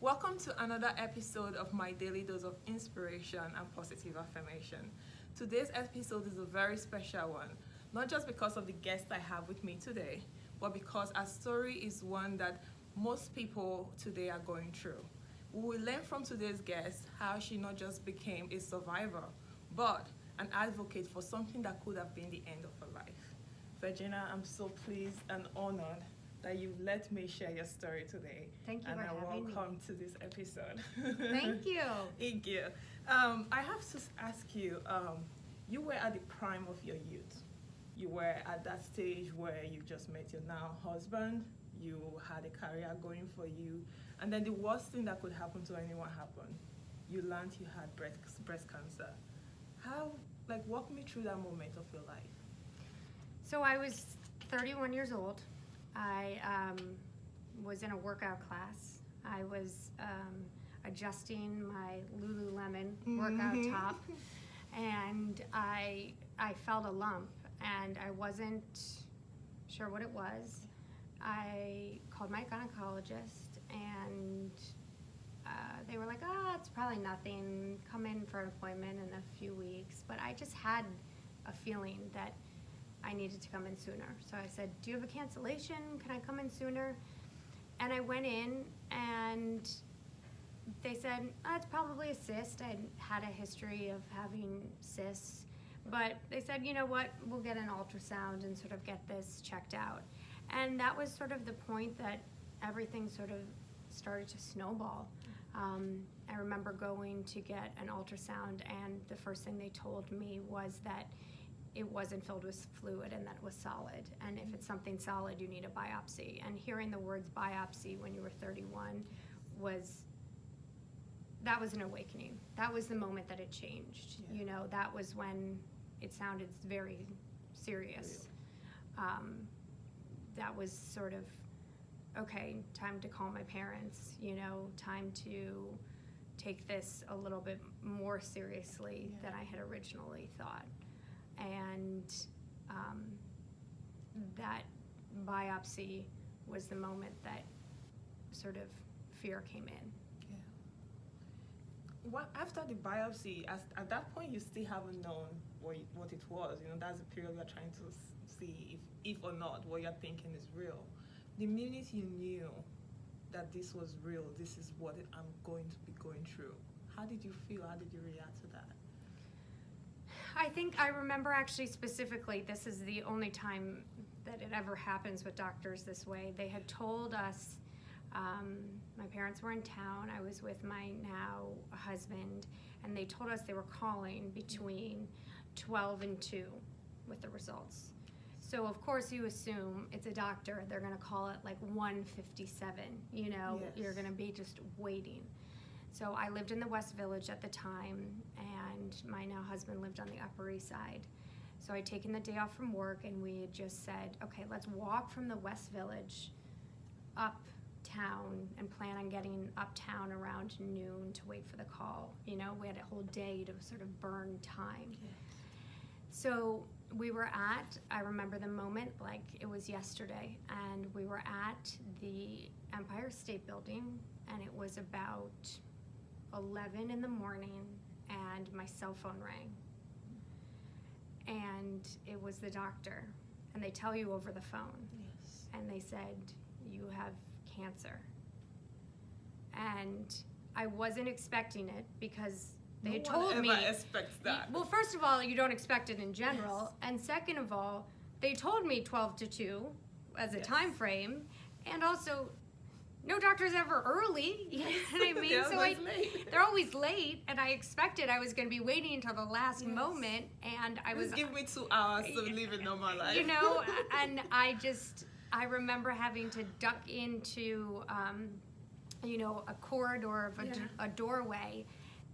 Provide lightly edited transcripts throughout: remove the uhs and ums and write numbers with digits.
Welcome to another episode of my daily dose of inspiration and positive affirmation. Today's episode is a very special one, not just because of the guest I have with me today, but because our story is one that most people today are going through. We will learn from today's guest how she not just became a survivor, but an advocate for something that could have been the end of her life. Virginia, I'm so pleased and honored that you let me share your story today. Thank you and for having me. welcome to this episode. Thank you. Thank you. I have to ask you, you were at the prime of your youth. You were at that stage where you just met your now husband, you had a career going for you, and then the worst thing that could happen to anyone happened. You learned you had breast cancer. How, walk me through that moment of your life. So I was 31 years old. I was in a workout class. I was adjusting my Lululemon workout top, and I felt a lump, and I wasn't sure what it was. I called my gynecologist, and they were like, it's probably nothing. Come in for an appointment in a few weeks. But I just had a feeling that I needed to come in sooner. So I said, do you have a cancellation? Can I come in sooner? And I went in, and they said, it's probably a cyst. I had a history of having cysts. But they said, you know what, we'll get an ultrasound and sort of get this checked out. And that was sort of the point that everything sort of started to snowball. I remember going to get an ultrasound, and the first thing they told me was that it wasn't filled with fluid and that it was solid. And if it's something solid, you need a biopsy. And hearing the words biopsy when you were 31 was an awakening. That was the moment that it changed. Yeah. You know, that was when it sounded very serious. That was sort of, okay, time to call my parents, time to take this a little bit more seriously than I had originally thought. And that biopsy was the moment that sort of fear came in. Yeah. After the biopsy, at that point, you still haven't known what it was. That's the period you're trying to see if or not what you're thinking is real. The minute you knew that this was real, this is what I'm going to be going through, how did you feel? How did you react to that? I think I remember actually specifically, this is the only time that it ever happens with doctors this way. They had told us, my parents were in town, I was with my now husband, and they told us they were calling between 12 and 2 with the results. So of course you assume it's a doctor, they're gonna call it like 1:57, Yes. You're gonna be just waiting. So I lived in the West Village at the time, and my now husband lived on the Upper East Side. So I'd taken the day off from work, and we had just said, okay, let's walk from the West Village uptown and plan on getting uptown around noon to wait for the call. We had a whole day to sort of burn time. Yes. So we were I remember the moment like it was yesterday, and we were at the Empire State Building, and it was about 11 in the morning, and my cell phone rang. And it was the doctor, and they tell you over the phone. Yes. And they said, you have cancer. And I wasn't expecting it because they had told me. No one ever expects that. Well, first of all, you don't expect it in general. Yes. And second of all, they told me 12 to 2 as a Yes. time frame. And also, no doctor's ever early. You know what I mean? They're always late. They're always late, and I expected I was going to be waiting until the last moment, and I was. Just give me 2 hours to live a normal life. And I remember having to duck into, a corridor of a doorway,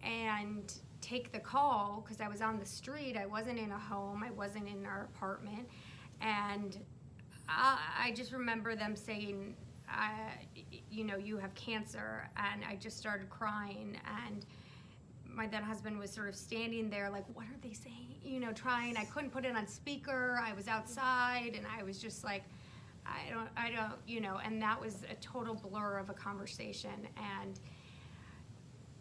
and take the call because I was on the street. I wasn't in a home. I wasn't in our apartment, and I just remember them saying, you have cancer, and I just started crying, and my then husband was sort of standing there like, what are they saying? Trying. I couldn't put it on speaker. I was outside, and I was just like, I don't, and that was a total blur of a conversation. And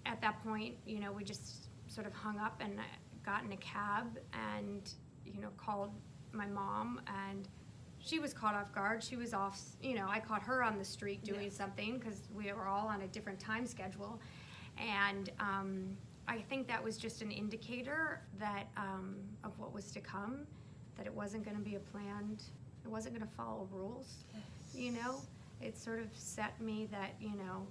at that point, you know, we just sort of hung up and got in a cab and, you know, called my mom, and she was caught off guard. She was off, you know, I caught her on the street doing Yes. something because we were all on a different time schedule. And I think that was just an indicator that of what was to come, that it wasn't going to be it wasn't going to follow rules, you know? It sort of set me that, you know,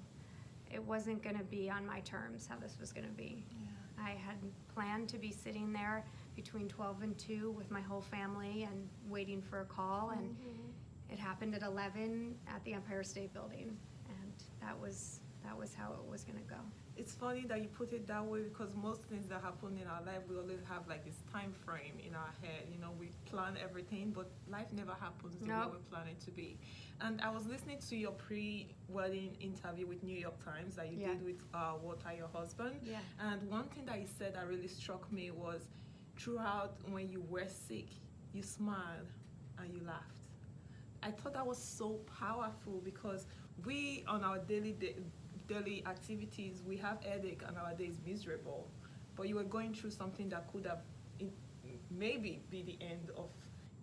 it wasn't going to be on my terms how this was going to be. Yeah. I had planned to be sitting there between 12 and 2 with my whole family and waiting for a call, and it happened at 11 at the Empire State Building, and that was how it was going to go. It's funny that you put it that way, because most things that happen in our life, we always have like this time frame in our head. You know, we plan everything, but life never happens the way Nope. we plan it to be. And I was listening to your pre-wedding interview with New York Times that you Yeah. did with Walter, your husband. Yeah. And one thing that he said that really struck me was, throughout when you were sick, you smiled and you laughed. I thought that was so powerful, because we, on our daily activities, we have headache and our day is miserable. But you were going through something that could have maybe be the end of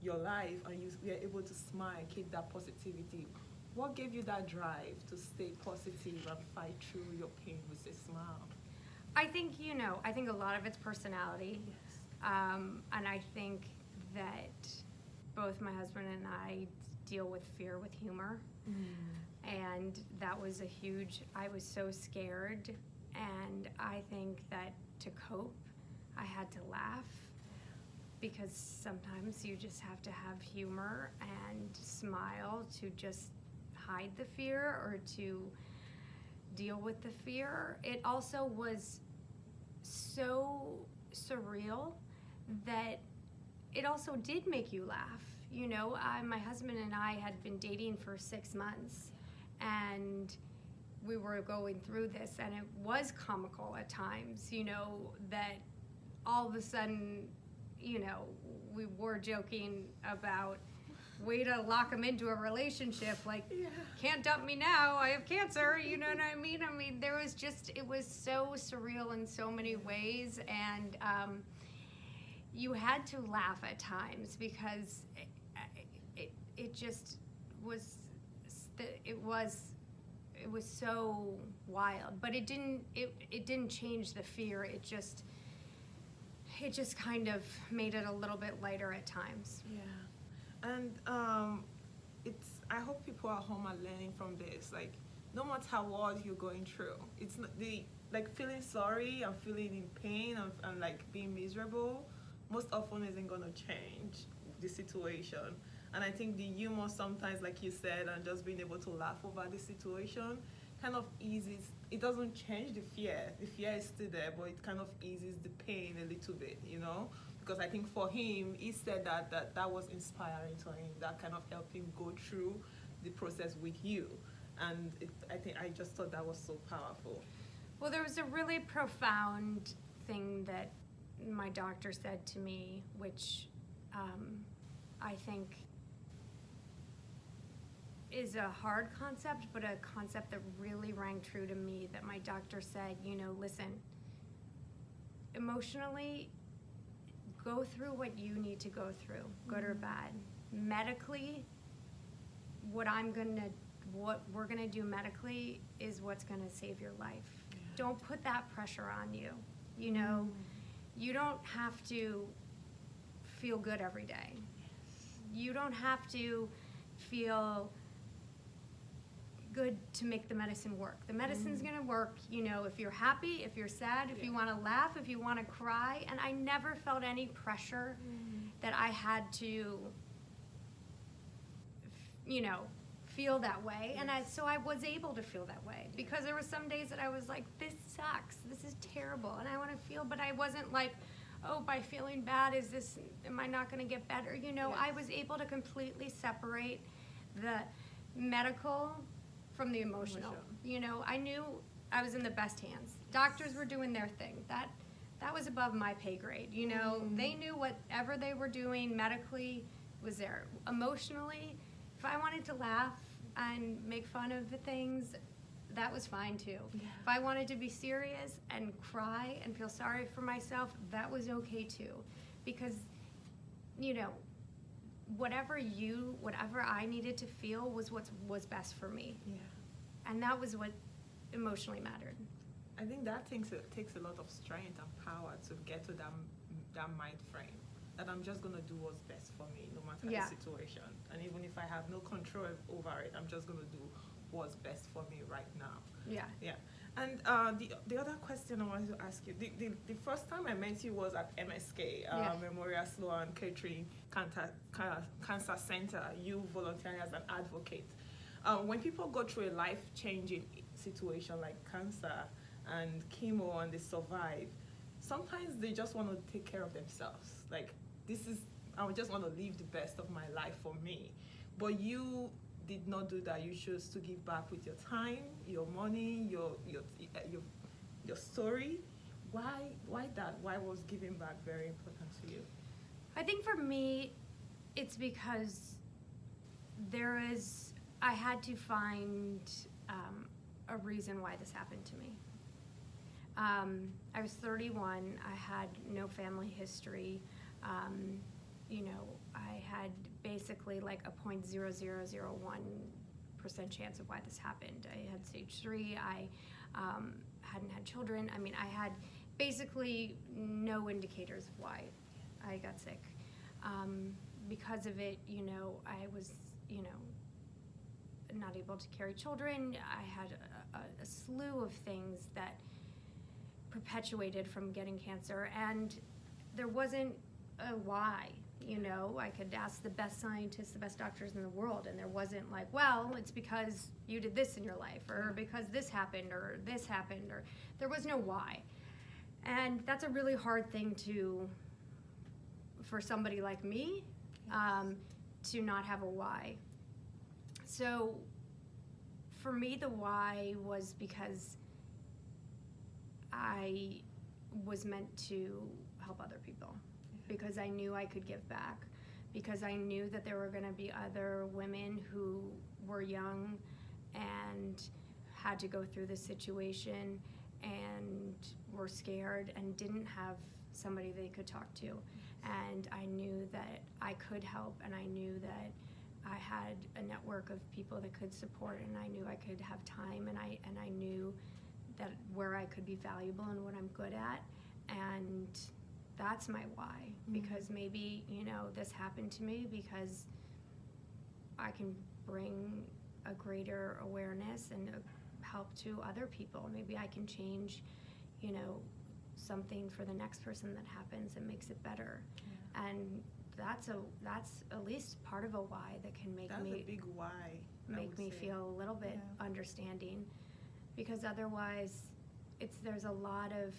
your life, and you were able to smile and keep that positivity. What gave you that drive to stay positive and fight through your pain with a smile? I think, you know, I think a lot of it's personality. Yes. And I think that both my husband and I deal with fear with humor. And that was I was so scared. And I think that to cope, I had to laugh, because sometimes you just have to have humor and smile to just hide the fear or to deal with the fear. It also was so surreal that it also did make you laugh. You know, my husband and I had been dating for 6 months, and we were going through this, and it was comical at times, you know, that all of a sudden, you know, we were joking about way to lock him into a relationship, like, Yeah. can't dump me now, I have cancer, you know what I mean? I mean, there was just, it was so surreal in so many ways, and you had to laugh at times, because it just was, it was so wild, but it didn't change the fear. It just kind of made it a little bit lighter at times. Yeah. And I hope people at home are learning from this. Like, no matter what you're going through, it's not like feeling sorry and feeling in pain and like being miserable most often isn't gonna change the situation. And I think the humor sometimes, like you said, and just being able to laugh over the situation kind of eases, it doesn't change the fear. The fear is still there, but it kind of eases the pain a little bit, you know? Because I think for him, he said that was inspiring to him, that kind of helped him go through the process with you. And I just thought that was so powerful. Well, there was a really profound thing that my doctor said to me, which I think is a hard concept, but a concept that really rang true to me, that my doctor said, you know, listen, emotionally, go through what you need to go through, good or bad. Medically, what we're gonna do medically is what's gonna save your life. Yeah. Don't put that pressure on you. You know, you don't have to feel good every day. You don't have to feel good to make the medicine work. The medicine's gonna work, you know, if you're happy, if you're sad, if you wanna laugh, if you wanna cry. And I never felt any pressure that I had to, you know, feel that way. And so I was able to feel that way, because there were some days that I was like, this sucks, this is terrible, and I wanna feel, but I wasn't like, oh, by feeling bad, am I not gonna get better? You know, Yes. I was able to completely separate the medical from the emotional. You know, I knew I was in the best hands. Doctors were doing their thing. That was above my pay grade. You know, they knew whatever they were doing medically was there. Emotionally, if I wanted to laugh and make fun of the things, that was fine too. Yeah. If I wanted to be serious and cry and feel sorry for myself, that was okay too. Because, you know, whatever I needed to feel was what was best for me. Yeah. And that was what emotionally mattered. I think that takes a lot of strength and power to get to that mind frame that I'm just gonna do what's best for me, no matter Yeah. the situation. And even if I have no control over it, I'm just gonna do what's best for me right now. Yeah. Yeah. And the other question I wanted to ask you, the first time I met you was at MSK, Yeah. Memorial Sloan Kettering Cancer Center. You volunteering as an advocate. When people go through a life-changing situation like cancer and chemo and they survive, sometimes they just want to take care of themselves. Like, I just want to live the best of my life for me. But you did not do that. You chose to give back with your time, your money, your story. Why that? Why was giving back very important to you? I think for me, it's because I had to find a reason why this happened to me. I was 31. I had no family history. You know, I had basically like a 0.0001% chance of why this happened. I had stage 3. I hadn't had children. I mean, I had basically no indicators of why I got sick. Because of it, you know, I was, you know, not able to carry children. I had a slew of things that perpetuated from getting cancer, and there wasn't a why. You know, I could ask the best scientists, the best doctors in the world, and there wasn't like, well, it's because you did this in your life, or because this happened, or there was no why. And that's a really hard thing for somebody like me, to not have a why. So for me, the why was because I was meant to help other people, because I knew I could give back, because I knew that there were going to be other women who were young and had to go through this situation and were scared and didn't have somebody they could talk to. And I knew that I could help, and I knew that I had a network of people that could support, and I knew I could have time, and I knew that where I could be valuable and what I'm good at. And that's my why, because maybe, you know, this happened to me because I can bring a greater awareness and help to other people. Maybe I can change, you know, something for the next person that happens and makes it better. Yeah. And that's at least part of a why that can make That's a big why. Make me feel a little bit understanding, because otherwise there's a lot of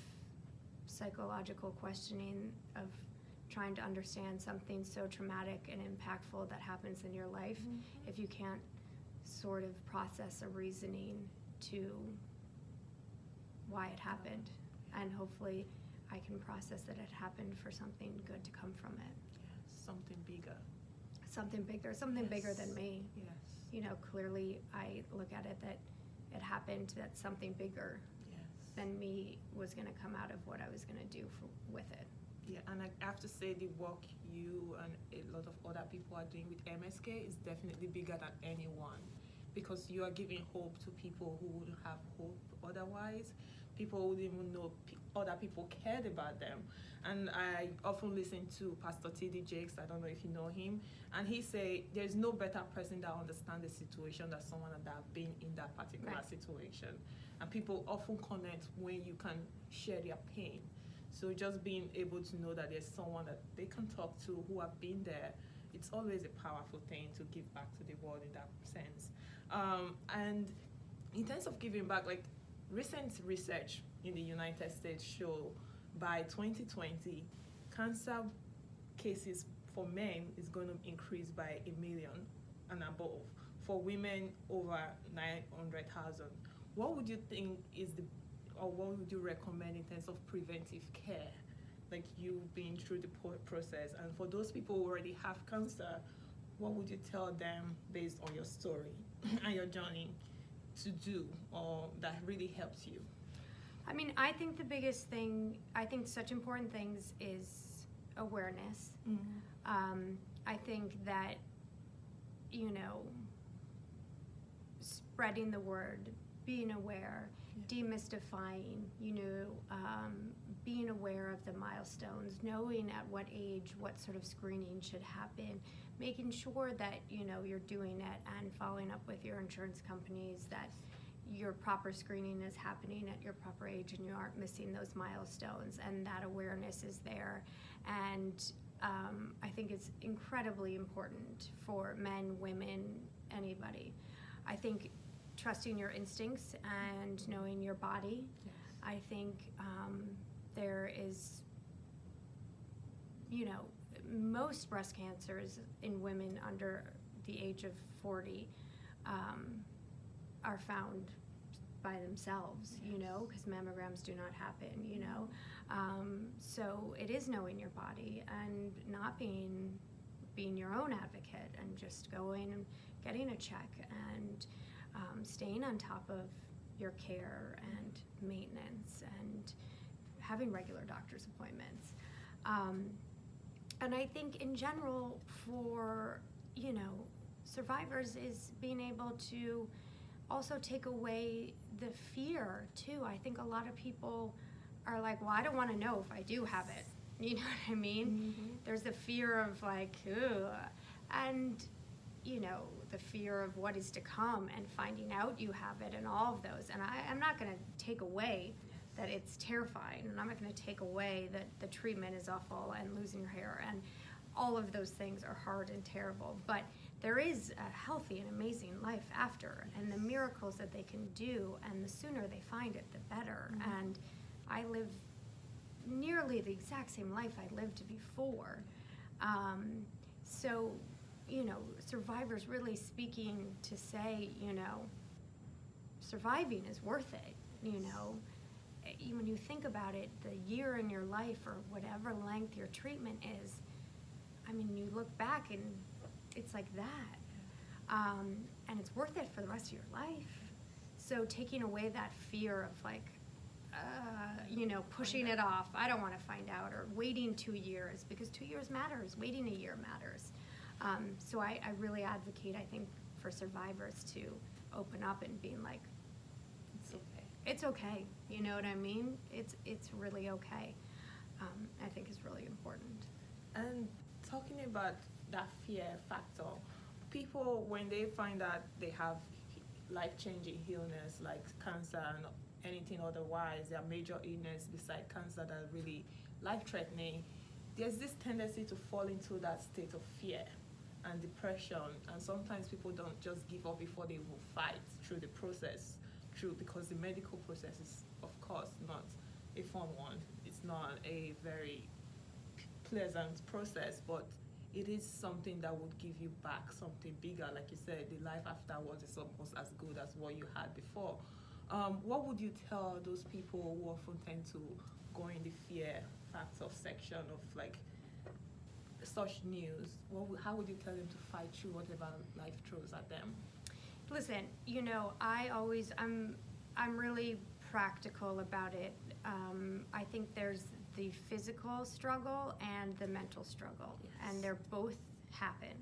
psychological questioning of trying to understand something so traumatic and impactful that happens in your life, if you can't sort of process a reasoning to why it happened. And hopefully I can process that it happened for something good to come from it. Yes, something bigger. Something bigger, something bigger than me. Yes. You know, clearly I look at it that it happened, that something bigger than me was going to come out of what I was going to do with it. Yeah, and I have to say the work you and a lot of other people are doing with MSK is definitely bigger than anyone, because you are giving hope to people who wouldn't have hope otherwise. People wouldn't even know other people cared about them. And I often listen to Pastor T.D. Jakes, I don't know if you know him, and he say there's no better person that understands the situation than someone that have been in that particular situation. And people often connect when you can share their pain. So just being able to know that there's someone that they can talk to who have been there, it's always a powerful thing to give back to the world in that sense. And in terms of giving back, like recent research in the United States show by 2020, cancer cases for men is going to increase by 1 million and above. For women, over 900,000. What would you think or what would you recommend in terms of preventive care? Like you've been through the process, and for those people who already have cancer, what would you tell them based on your story and your journey? to do or that really helps you? I mean, I think the biggest thing, I think such important things is awareness. I think that, you know, spreading the word, being aware, demystifying, you know, being aware of the milestones, knowing at what age, what sort of screening should happen, making sure that, you know, you're doing it and following up with your insurance companies that your proper screening is happening at your proper age and you aren't missing those milestones, and that awareness is there. And I think it's incredibly important for men, women, anybody. I think trusting your instincts and knowing your body. Yes. I think there is, you know, most breast cancers in women under the age of 40 are found by themselves, you know, because mammograms do not happen, you know. So it is knowing your body and not being your own advocate and just going and getting a check and staying on top of your care and maintenance and having regular doctor's appointments. And I think in general for, you know, survivors is being able to also take away the fear too. I think a lot of people are like, well, I don't want to know if I do have it. You know what I mean? There's the fear of like, ugh. And, you know, the fear of what is to come and finding out you have it and all of those. And I'm not going to take away that it's terrifying, and I'm not going to take away that the treatment is awful and losing your hair and all of those things are hard and terrible. But there is a healthy and amazing life after, and the miracles that they can do, and the sooner they find it, the better. And I live nearly the exact same life I lived before. So, you know, survivors really speaking to say, you know, surviving is worth it, you know. When you think about it, the year in your life or whatever length your treatment is, I mean, you look back and it's like that. And it's worth it for the rest of your life. So taking away that fear of like, you know, pushing it off, I don't want to find out, or waiting 2 years, because 2 years matters, waiting a year matters. So I really advocate, I think, for survivors to open up and being like, it's okay, you know what I mean? It's really okay. I think is really important. And talking about that fear factor, people, when they find out they have life-changing illness like cancer and anything otherwise, their major illness beside cancer that are really life-threatening, there's this tendency to fall into that state of fear and depression, and sometimes people don't just give up before they will fight through the process, because the medical process is, of course, not a fun one. It's not a very pleasant process, but it is something that would give you back something bigger. Like you said, the life afterwards is almost as good as what you had before. What would you tell those people who often tend to go in the fear factor section of like such news? How would you tell them to fight through whatever life throws at them? Listen, you know, I'm really practical about it. I think there's the physical struggle and the mental struggle, and they're both happen.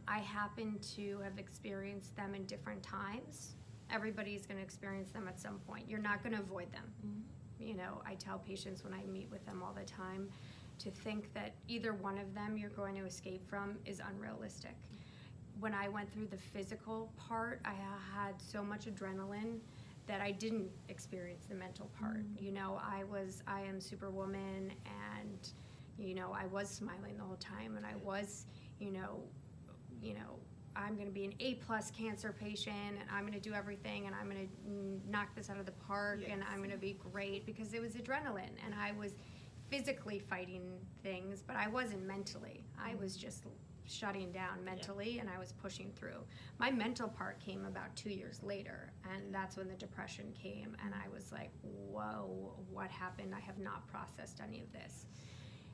I happen to have experienced them in different times. Everybody's going to experience them at some point. You're not going to avoid them. You know, I tell patients when I meet with them all the time to think that either one of them you're going to escape from is unrealistic. When I went through the physical part, I had so much adrenaline that I didn't experience the mental part. You know, I am Superwoman, and, you know, I was smiling the whole time, and I was, you know, I'm gonna be an A+ cancer patient, and I'm gonna do everything, and I'm gonna knock this out of the park, and I'm gonna be great, because it was adrenaline, and I was physically fighting things, but I wasn't mentally. I was just shutting down mentally, and I was pushing through. My mental part came about 2 years later, and that's when the depression came, and I was like, whoa, what happened? I have not processed any of this.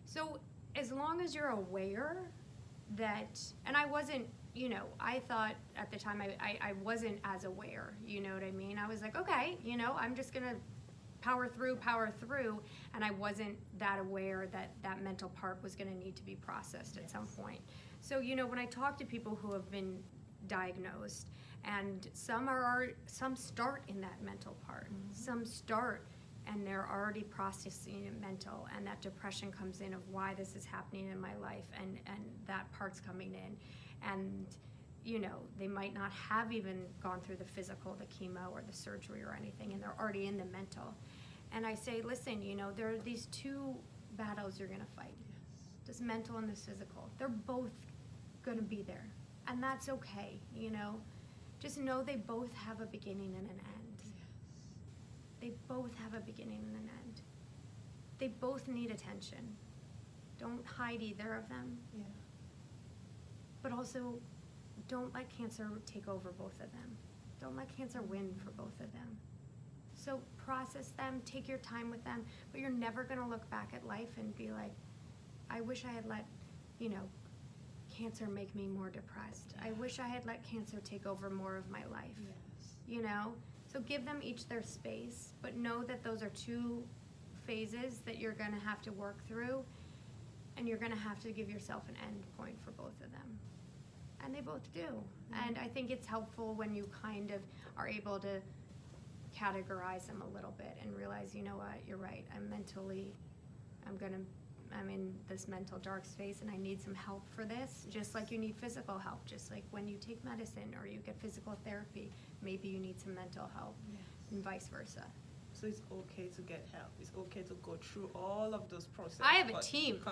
So as long as you're aware that, and I wasn't I thought at the time I wasn't as aware, you know what I mean? I was like, okay, I'm just gonna power through, and I wasn't that aware that that mental part was gonna need to be processed at some point. So, when I talk to people who have been diagnosed, and some start in that mental part, some start and they're already processing it mental, and that depression comes in of why this is happening in my life, and that part's coming in. And they might not have even gone through the physical, the chemo or the surgery or anything, and they're already in the mental. And I say, listen, there are these two battles you're gonna fight. This mental and this physical. They're both gonna be there. And that's okay, Just know they both have a beginning and an end. They both have a beginning and an end. They both need attention. Don't hide either of them. Yeah. But also, don't let cancer take over both of them. Don't let cancer win for both of them. So process them, take your time with them, but you're never gonna look back at life and be like, I wish I had let, cancer make me more depressed. I wish I had let cancer take over more of my life. So give them each their space, but know that those are two phases that you're gonna have to work through, and you're gonna have to give yourself an end point for both of them. And they both do. And I think it's helpful when you kind of are able to categorize them a little bit and realize, you know what, you're right, I'm in this mental dark space and I need some help for this, just like you need physical help, just like when you take medicine or you get physical therapy, maybe you need some mental help, and vice versa. So it's okay to get help. It's okay to go through all of those processes. I have a team.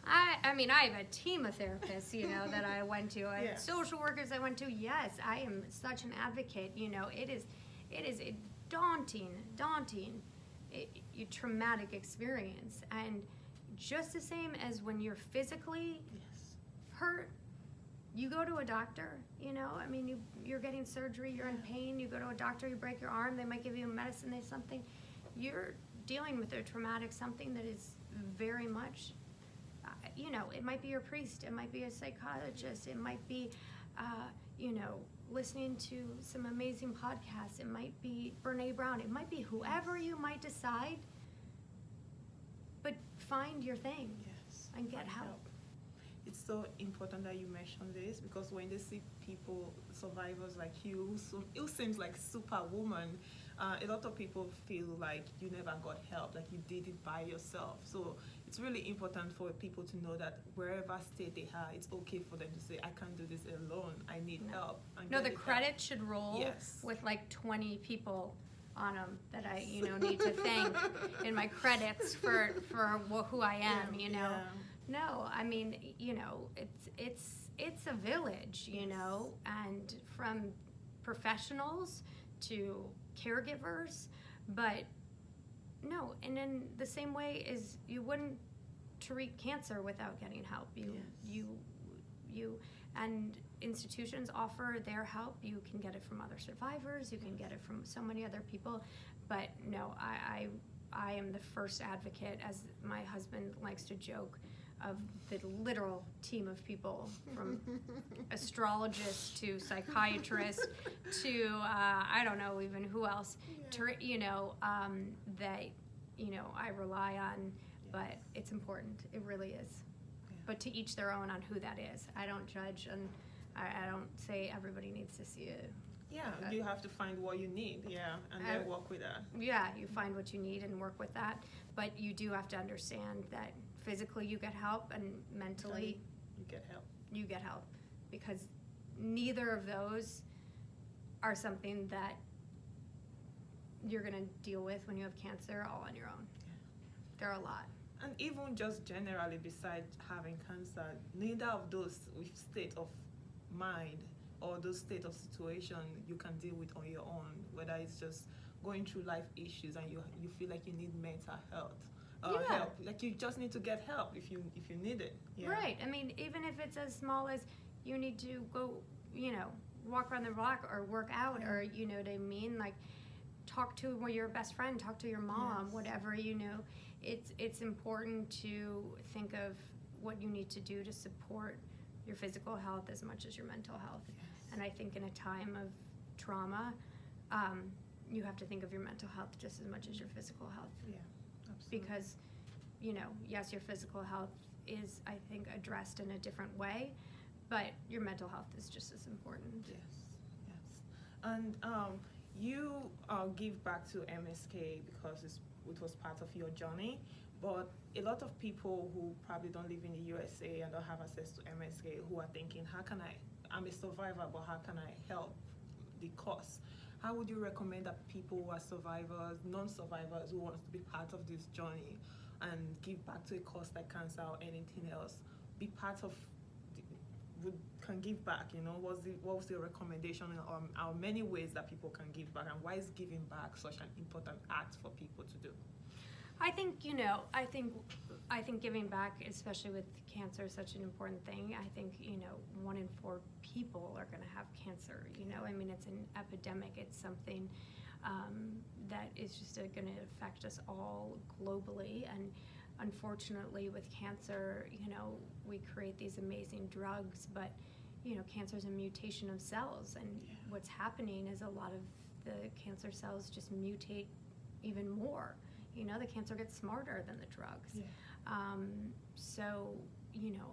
I have a team of therapists, that I went to. I had social workers I went to. Yes, I am such an advocate. It is a daunting, traumatic experience. And just the same as when you're physically hurt, you go to a doctor, you're getting surgery, you're in pain, you go to a doctor, you break your arm, they might give you a medicine, there's something. You're dealing with a traumatic something that is very much, it might be your priest, it might be a psychologist, it might be, listening to some amazing podcasts, it might be Brene Brown, it might be whoever you might decide, but find your thing and get help. It's so important that you mention this, because when they see people, survivors like you, who seems like superwoman, a lot of people feel like you never got help, like you did it by yourself. So it's really important for people to know that wherever state they are, it's okay for them to say, I can't do this alone, I need help. No, the credit should roll with like 20 people on them that I, need to thank in my credits for who I am, No, it's a village, and from professionals to caregivers, but no, and in the same way is you wouldn't treat cancer without getting help. You and institutions offer their help. You can get it from other survivors, you can get it from so many other people, but no, I am the first advocate, as my husband likes to joke, of the literal team of people, from astrologists to psychiatrists to I don't know even who else, that I rely on, but it's important. It really is. But to each their own on who that is. I don't judge, and I don't say everybody needs to see it. You have to find what you need, and then work with that. Yeah, you find what you need and work with that, but you do have to understand that physically you get help, and mentally you get help, because neither of those are something that you're going to deal with when you have cancer all on your own. There are a lot. And even just generally, besides having cancer, neither of those with state of mind or those state of situation you can deal with on your own, whether it's just going through life issues and you feel like you need mental health. Help. Like you just need to get help if you need it. Right. Even if it's as small as you need to go, walk around the block or work out, or you know what I mean, like talk to your best friend, talk to your mom, whatever, It's important to think of what you need to do to support your physical health as much as your mental health. Yes. And I think in a time of trauma, you have to think of your mental health just as much as your physical health. Yeah, absolutely. Because, yes, your physical health is, I think, addressed in a different way, but your mental health is just as important. Yes, yes. And you give back to MSK because it was part of your journey, but a lot of people who probably don't live in the USA and don't have access to MSK who are thinking, I'm a survivor, but how can I help the cause? How would you recommend that people who are survivors, non-survivors who want to be part of this journey and give back to a cause like cancer or anything else, be part of can give back? What was your recommendation on how many ways that people can give back, and why is giving back such an important act for people to do? I think I think giving back, especially with cancer, is such an important thing. I think 1 in 4 people are going to have cancer. I mean, it's an epidemic. It's something that is just going to affect us all globally. And unfortunately, with cancer, we create these amazing drugs, but cancer is a mutation of cells, and what's happening is a lot of the cancer cells just mutate even more. The cancer gets smarter than the drugs. Yeah. So,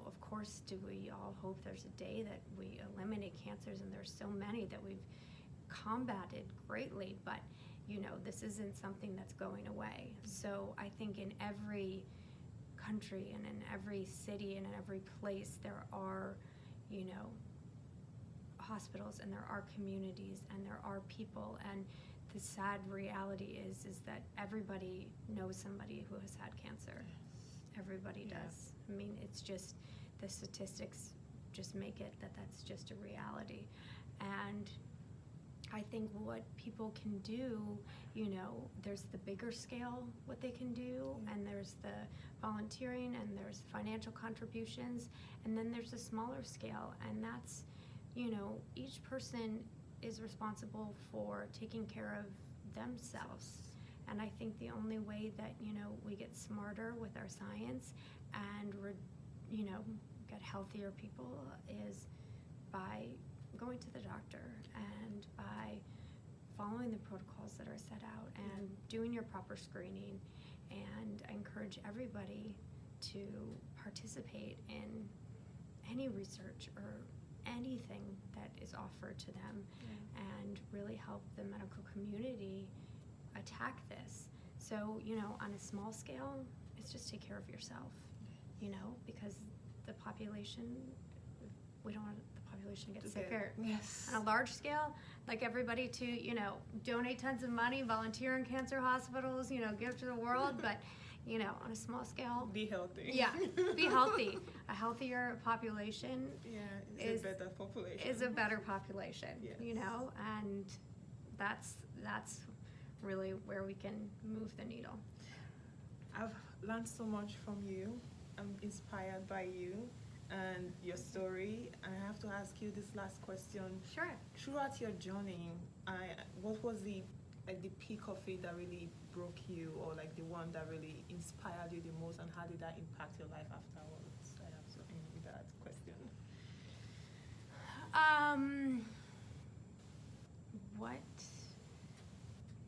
of course, do we all hope there's a day that we eliminate cancers, and there's so many that we've combated greatly, but, this isn't something that's going away. So I think in every country and in every city and in every place, there are, hospitals, and there are communities, and there are people, and the sad reality is that everybody knows somebody who has had cancer. Everybody does. I mean, it's just the statistics just make it that's just a reality. And I think what people can do, there's the bigger scale, what they can do, and there's the volunteering, and there's financial contributions, and then there's a smaller scale, and that's, each person is responsible for taking care of themselves. And I think the only way that, we get smarter with our science and, get healthier people is by going to the doctor and by following the protocols that are set out and doing your proper screening. And I encourage everybody to participate in any research or anything that is offered to them and really help the medical community attack this. So, on a small scale, it's just take care of yourself, because the population, we don't want the population to get sicker. Yes. On a large scale, like everybody to, donate tons of money, volunteer in cancer hospitals, give to the world, but, on a small scale, Be healthy. Yeah, be healthy. A healthier population is a better population. Is a better population, Yes. And that's really where we can move the needle. I've learned so much from you. I'm inspired by you and your story. And I have to ask you this last question. Sure. Throughout your journey, what was the peak of it that really broke you, or like the one that really inspired you the most, and how did that impact your life afterwards? I have to end with that question. What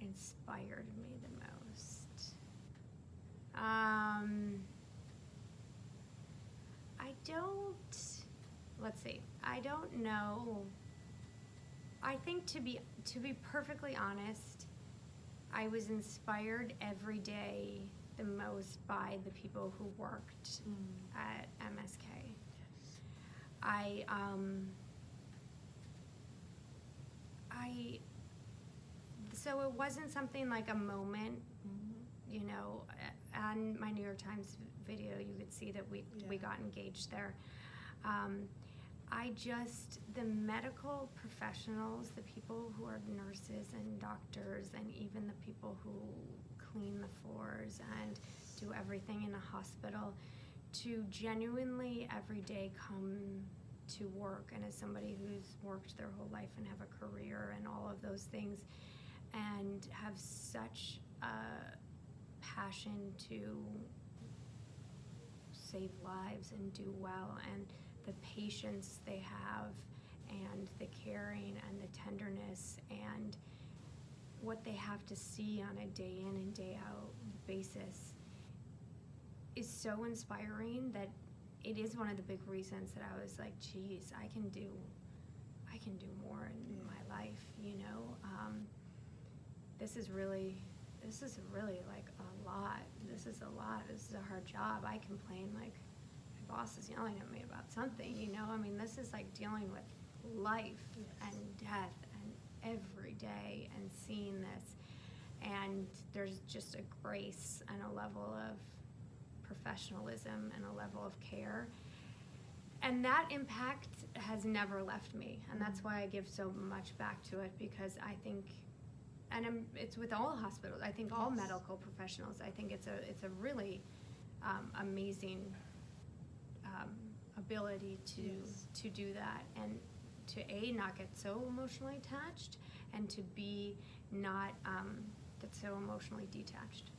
inspired me the most? I don't know. I think to be perfectly honest, I was inspired every day the most by the people who worked at MSK. So it wasn't something like a moment, on my New York Times video, you could see that we got engaged there. The medical professionals, the people who are nurses and doctors, and even the people who clean the floors and do everything in a hospital, to genuinely every day come to work, and as somebody who's worked their whole life and have a career and all of those things, and have such a passion to save lives and do well and the patience they have and the caring and the tenderness and what they have to see on a day in and day out basis is so inspiring that it is one of the big reasons that I was like, geez, I can do more in my life, you know. This is really like a lot. This is a lot. This is a hard job. I complain like my boss is yelling at me about something, you know. I mean, this is like dealing with life and death and every day and seeing this. And there's just a grace and a level of professionalism and a level of care. And that impact has never left me. And that's why I give so much back to it, because I think, and it's with all hospitals, I think all medical professionals, I think it's a really amazing ability to do that, and to A, not get so emotionally attached, and to B, not get so emotionally detached.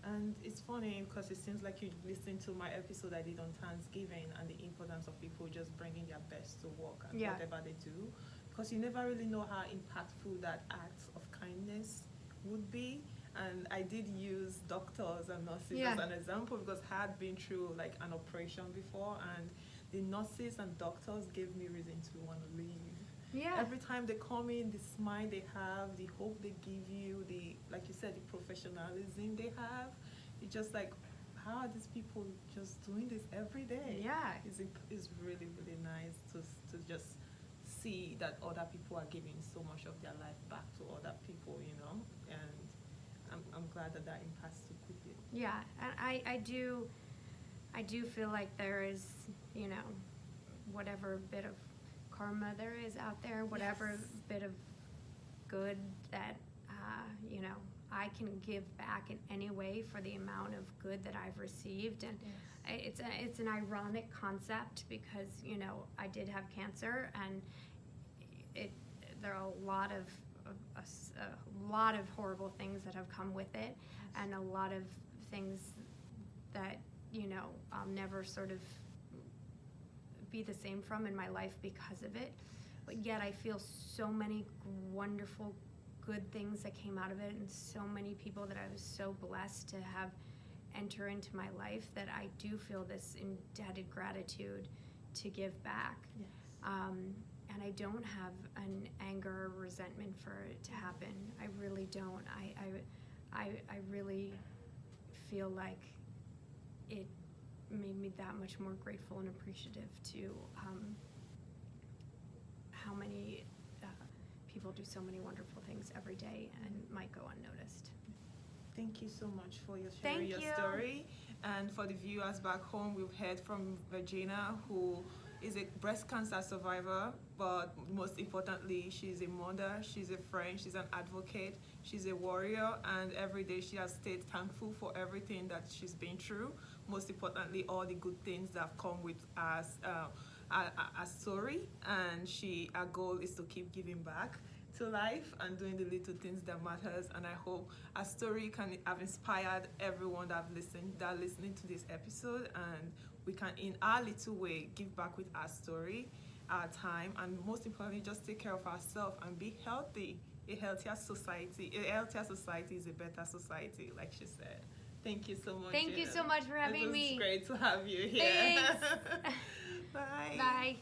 And it's funny because it seems like you listened to my episode I did on Thanksgiving and the importance of people just bringing their best to work and whatever they do, because you never really know how impactful that act of kindness would be. And I did use doctors and nurses as an example, because I had been through like an operation before, and the nurses and doctors gave me reason to want to leave. Yeah. Every time they come in, the smile they have, the hope they give you, the, like you said, the professionalism they have. It's just like, how are these people just doing this every day? Yeah. It's really, really nice to just see that other people are giving so much of their life back to other people, you know? And I'm glad that impacts so quickly. Yeah, and I do feel like there is, you know, whatever bit of karma there is out there, whatever bit of good that, you know, I can give back in any way for the amount of good that I've received. And it's an ironic concept, because, you know, I did have cancer, and there are a lot of horrible things that have come with it, and a lot of things that, you know, I'll never sort of be the same from in my life because of it. But yet I feel so many wonderful good things that came out of it, and so many people that I was so blessed to have enter into my life, that I do feel this indebted gratitude to give back. Yes. And I don't have an anger or resentment for it to happen. I really don't. I really feel like it made me that much more grateful and appreciative to how many people do so many wonderful things every day and might go unnoticed. Thank you so much for sharing your story. And for the viewers back home, we've heard from Virginia, who is a breast cancer survivor, but most importantly, she's a mother, she's a friend, she's an advocate, she's a warrior, and every day she has stayed thankful for everything that she's been through. Most importantly, all the good things that have come with us, a story, and our goal is to keep giving back to life and doing the little things that matters. And I hope our story can have inspired everyone that listening to this episode, and we can, in our little way, give back with our story, our time, and most importantly, just take care of ourselves and be healthy. A healthier society is a better society, like she said. Thank you so much. Thank you so much for having me. It was great to have you here. Thanks. Bye. Bye.